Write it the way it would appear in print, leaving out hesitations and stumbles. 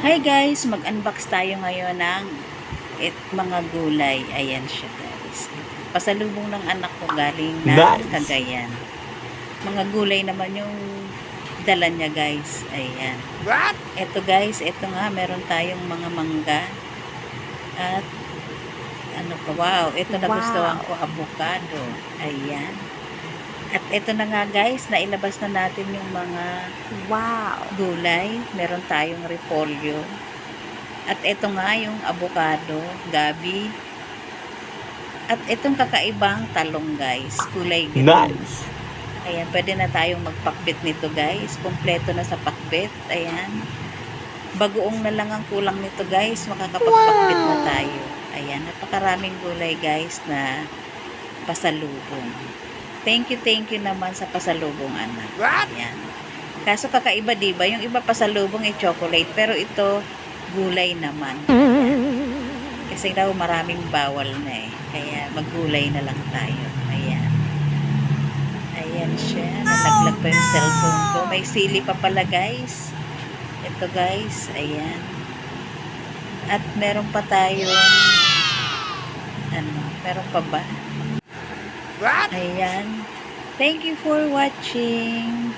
Hi guys, mag-unbox tayo ngayon ng mga gulay. Ayan siya guys. Pasalubong ng anak ko galing na Nice. Cagayan. Mga gulay naman yung dala niya guys. Ayan. What? Ito guys, ito nga meron tayong mga mangga. At ano pa, wow, ito nagustuhan ko, avocado. Ayan. At ito na nga guys, nailabas na natin yung mga gulay. Meron tayong repolyo. At ito nga yung avocado, gabi. At itong kakaibang talong guys, kulay green. Nice. Ayan, pwede na tayong magpakbit nito guys. Kompleto na sa pakbit. Ayan. Bagoong na lang ang kulang nito guys. Makakapagpakbit na tayo. Ayan, napakaraming gulay guys na pasalubong. Thank you naman sa pasalubong anak. Ayan. Kaso kakaiba diba? Yung iba pasalubong ay chocolate. Pero ito, gulay naman. Kasi daw maraming bawal na eh. Kaya maggulay na lang tayo. Ayan. Ayan siya. Nalaglag pa yung cellphone ko. May sili pa pala guys. Ito guys. Ayan. At meron pa tayong meron pa ba? Ayan. Thank you for watching.